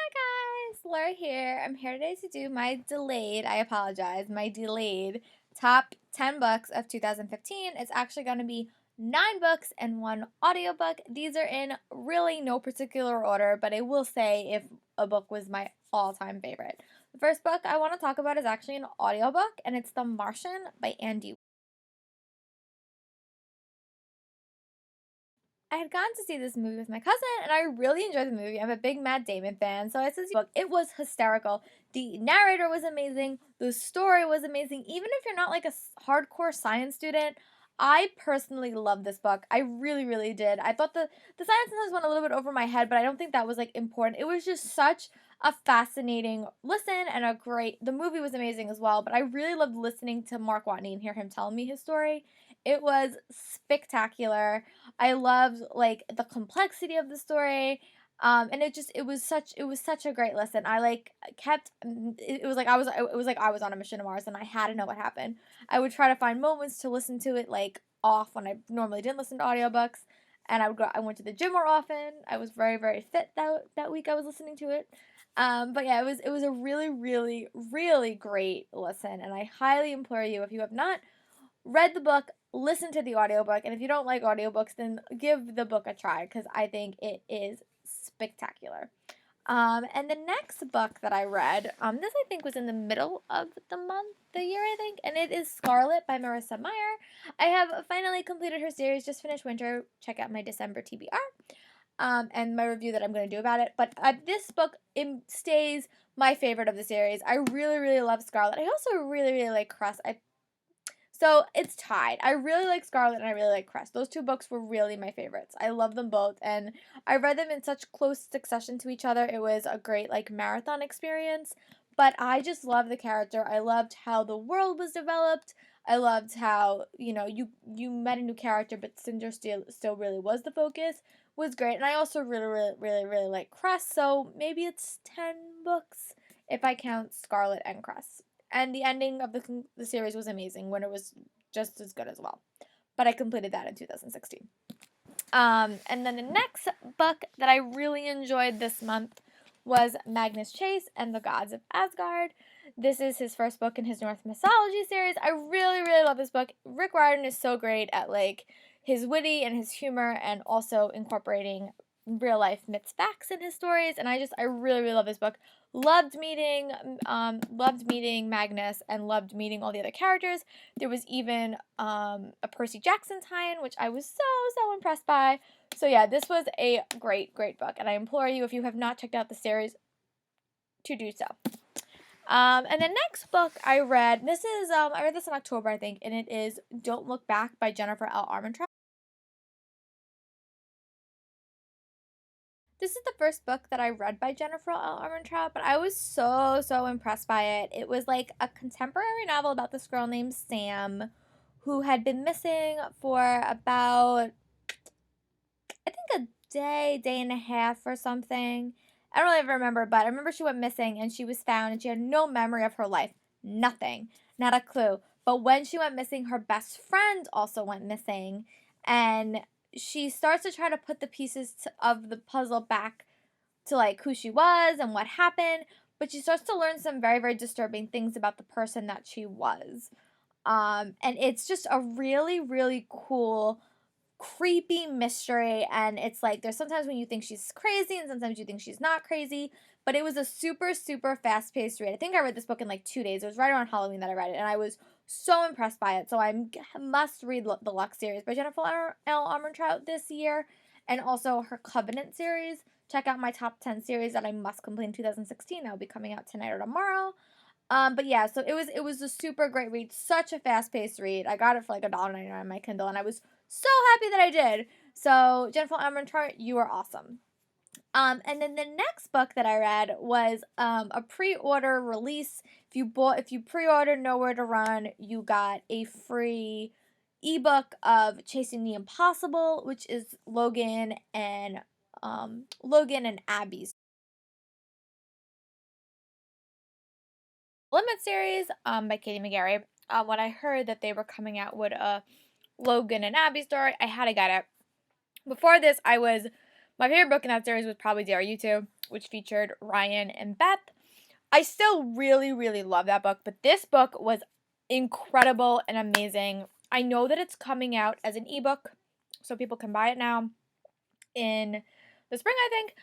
Hi guys, Laura here. I'm here today to do my delayed top 10 books of 2015. It's actually going to be 9 books and 1 audiobook. These are in really no particular order, but I will say if a book was my all-time favorite. The first book I want to talk about is actually an audiobook, and it's The Martian by Andy. I had gone to see this movie with my cousin, and I really enjoyed the movie. I'm a big Matt Damon fan, so I said, "Book." It was hysterical. The narrator was amazing. The story was amazing. Even if you're not like a hardcore science student, I personally love this book. I really, really did. I thought the science sometimes went a little bit over my head, but I don't think that was like important. It was just such a fascinating listen and a great. The movie was amazing as well, but I really loved listening to Mark Watney and hear him tell me his story. It was spectacular. I loved like the complexity of the story. And it was such a great listen. I like kept it was like I was on a mission to Mars and I had to know what happened. I would try to find moments to listen to it like off when I normally didn't listen to audiobooks. And I went to the gym more often. I was very, very fit that week I was listening to it. But yeah, it was a really, really, really great listen, and I highly implore you, if you have not read the book, listen to the audiobook, and if you don't like audiobooks, then give the book a try because I think it is spectacular. And the next book that I read, this I think was in the middle of the year, I think, and it is Scarlet by Marissa Meyer. I have finally completed her series, just finished Winter. Check out my December TBR. And my review that I'm going to do about it. But this book stays my favorite of the series. I really, really love Scarlet. I also really, really like Cress. So it's tied. I really like Scarlet and I really like Crest. Those two books were really my favorites. I love them both, and I read them in such close succession to each other. It was a great like marathon experience. But I just love the character. I loved how the world was developed. I loved how you met a new character, but Cinder still really was the focus. Was great, and I also really really really really like Crest. So maybe it's 10 books if I count Scarlet and Crest. And the ending of the series was amazing when it was just as good as well. But I completed that in 2016. And then the next book that I really enjoyed this month was Magnus Chase and the Gods of Asgard. This is his first book in his Norse mythology series. I really, really love this book. Rick Riordan is so great at like his witty and his humor and also incorporating real life myths facts in his stories, and I really, really love this book. Loved meeting Magnus and loved meeting all the other characters. There was even a Percy Jackson tie-in, which I was so impressed by. So yeah, this was a great book, and I implore you, if you have not checked out the series, to do so. And the next book I read, I read this in October, I think, and it is Don't Look Back by Jennifer L. Armentrout. This is the first book that I read by Jennifer L. Armentrout, but I was so impressed by it. It was like a contemporary novel about this girl named Sam who had been missing for about, I think, a day and a half or something. I don't really remember, but I remember she went missing and she was found and she had no memory of her life. Nothing. Not a clue. But when she went missing, her best friend also went missing. And she starts to try to put the pieces of the puzzle back to like who she was and what happened, but she starts to learn some very, very disturbing things about the person that she was. And it's just a really, really cool, creepy mystery. And it's like there's sometimes when you think she's crazy and sometimes you think she's not crazy. But it was a super fast paced read. I think I read this book in like 2 days. It was right around Halloween that I read it, and I was so impressed by it. So I must read the Lux series by Jennifer L. Armentrout this year, and also her Covenant series. Check out my top 10 series that I must complete in 2016. That will be coming out tonight or tomorrow. But yeah, so it was a super great read, such a fast paced read. I got it for like $1.99 on my Kindle, and I was so happy that I did. So Jennifer Armentrout, you are awesome. And then the next book that I read was a pre-order release. If you pre-ordered Nowhere to Run, you got a free ebook of Chasing the Impossible, which is Logan and Abby's Limit series by Katie McGarry. When I heard that they were coming out with a Logan and Abby story, I had to get it. Before this, I was My favorite book in that series was probably Dare You To, which featured Ryan and Beth. I still really, really love that book, but this book was incredible and amazing. I know that it's coming out as an ebook, so people can buy it now in the spring, I think.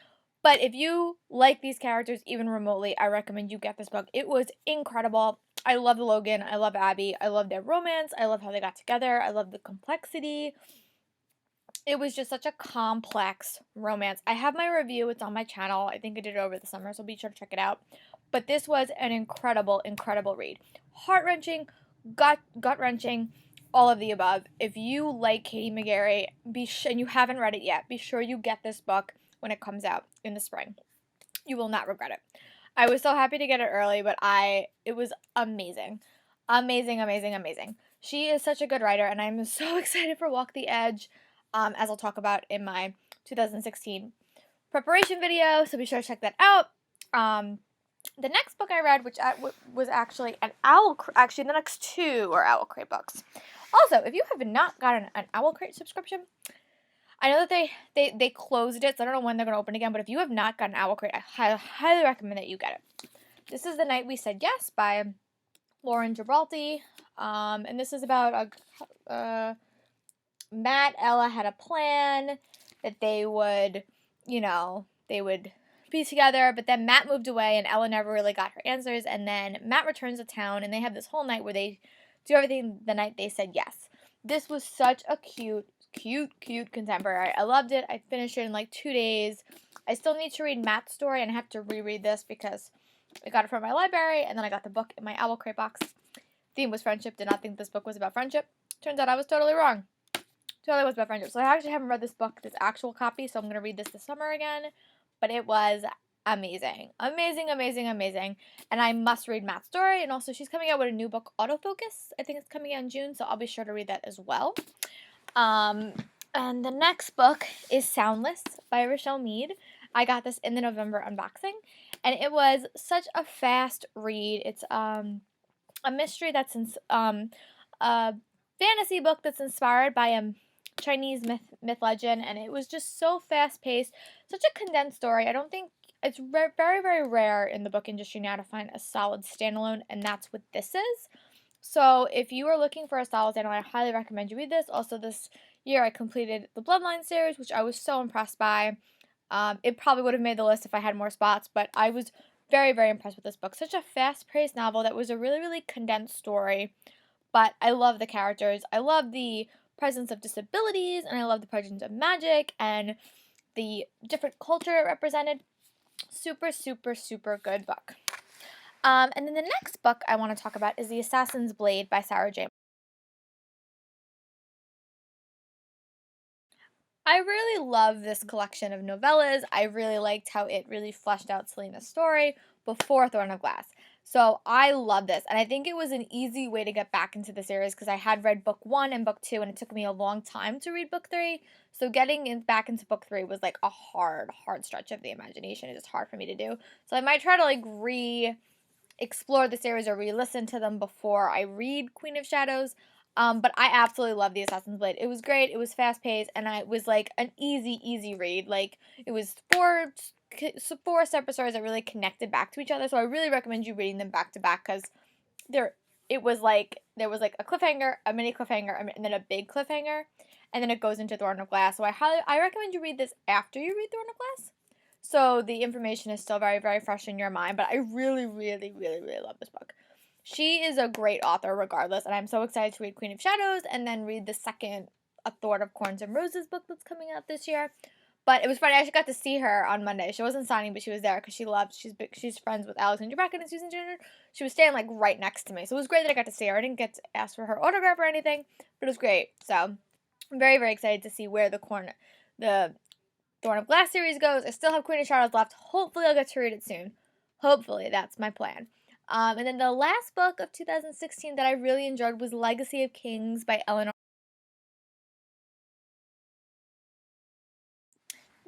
But if you like these characters even remotely, I recommend you get this book. It was incredible. I love Logan. I love Abby. I love their romance. I love how they got together. I love the complexity. It was just such a complex romance. I have my review. It's on my channel. I think I did it over the summer, so be sure to check it out. But this was an incredible, incredible read. Heart-wrenching, gut-wrenching, all of the above. If you like Katie McGarry, and you haven't read it yet, be sure you get this book when it comes out in the spring. You will not regret it. I was so happy to get it early, but it was amazing. Amazing, amazing, amazing. She is such a good writer, and I'm so excited for Walk the Edge, as I'll talk about in my 2016 preparation video, so be sure to check that out. The next book I read, which was actually the next two are Owl Crate books. Also, if you have not gotten an Owl Crate subscription, I know that they closed it, so I don't know when they're going to open again, but if you have not gotten Owl Crate, I highly recommend that you get it. This is The Night We Said Yes by Lauren Gibralti, and this is about Matt, Ella had a plan that they would be together, but then Matt moved away and Ella never really got her answers, and then Matt returns to town and they have this whole night where they do everything the night they said yes. This was such a cute contemporary. I loved it. I finished it in like 2 days. I still need to read Matt's story, and I have to reread this because I got it from my library, and then I got the book in my Owl Crate box. Theme was friendship. Did not think this book was about friendship. Turns out I was totally wrong. Totally was about friendship. So I actually haven't read this book, this actual copy, so I'm going to read this summer again. But it was amazing. Amazing, amazing, amazing. And I must read Matt's story. And also, she's coming out with a new book, Autofocus. I think it's coming out in June, so I'll be sure to read that as well. And the next book is Soundless by Rochelle Mead. I got this in the November unboxing, and it was such a fast read. It's a mystery that's a fantasy book that's inspired by a Chinese myth legend, and it was just so fast paced, such a condensed story. I don't think it's very, very rare in the book industry now to find a solid standalone, and that's what this is. So if you are looking for a solid standalone, I highly recommend you read this. Also, this year I completed the Bloodline series, which I was so impressed by. It probably would have made the list if I had more spots, but I was very, very impressed with this book. Such a fast-paced novel that was a really, really condensed story, but I love the characters. I love the presence of disabilities, and I love the presence of magic and the different culture it represented. Super, super, super good book. And then the next book I want to talk about is The Assassin's Blade by Sarah J. I really love this collection of novellas. I really liked how it really fleshed out Selena's story before Throne of Glass. So I love this, and I think it was an easy way to get back into the series because I had read book 1 and book 2, and it took me a long time to read book 3. So getting back into book 3 was like a hard stretch of the imagination. It's just hard for me to do. So I might try to like explore the series or re-listen to them before I read Queen of Shadows. But I absolutely love The Assassin's Blade. It was great. It was fast-paced, and it was like an easy read. Like, it was four separate stories that really connected back to each other. So I really recommend you reading them back to back because there was like a cliffhanger, a mini cliffhanger, and then a big cliffhanger, and then it goes into Throne of Glass. So I recommend you read this after you read Throne of Glass. So the information is still very, very fresh in your mind, but I really love this book. She is a great author regardless, and I'm so excited to read Queen of Shadows and then read the second A Thorn of Corns and Roses book that's coming out this year. But it was funny, I actually got to see her on Monday. She wasn't signing, but she was there because she's friends with Alexandra Bracken and Susan Jenner. She was standing like right next to me, so it was great that I got to see her. I didn't get to ask for her autograph or anything, but it was great. So I'm very, very excited to see where the Thorn of Glass series goes. I still have Queen of Shadows left. Hopefully I'll get to read it soon. Hopefully, that's my plan. And then the last book of 2016 that I really enjoyed was Legacy of Kings by Eleanor.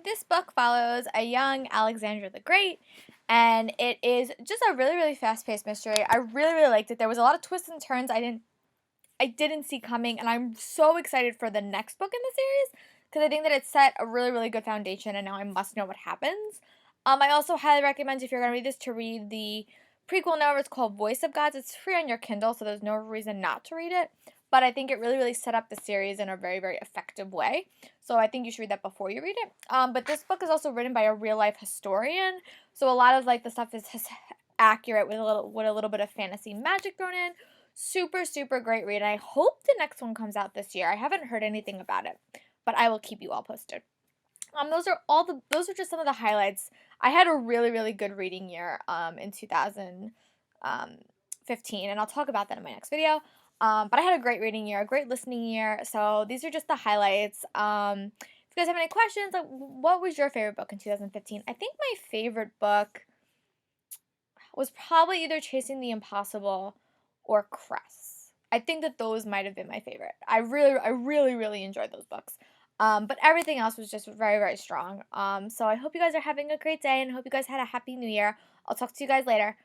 This book follows a young Alexandra the Great, and it is just a really, really fast-paced mystery. I really liked it. There was a lot of twists and turns I didn't see coming, and I'm so excited for the next book in the series because I think that it set a really, really good foundation, and now I must know what happens. I also highly recommend, if you're going to read this, to read the prequel novel. It's called Voice of Gods. It's free on your Kindle, so there's no reason not to read it. But I think it really, really set up the series in a very, very effective way. So I think you should read that before you read it. But this book is also written by a real-life historian, so a lot of like the stuff is accurate with a little bit of fantasy magic thrown in. Super, super great read. And I hope the next one comes out this year. I haven't heard anything about it, but I will keep you all posted. Those are just some of the highlights. I had a really, really good reading year in 2015, and I'll talk about that in my next video. But I had a great reading year, a great listening year. So these are just the highlights. If you guys have any questions, like, what was your favorite book in 2015? I think my favorite book was probably either Chasing the Impossible or Cress. I think that those might have been my favorite. I really, really enjoyed those books. But everything else was just very, very strong. So I hope you guys are having a great day, and hope you guys had a happy new year. I'll talk to you guys later.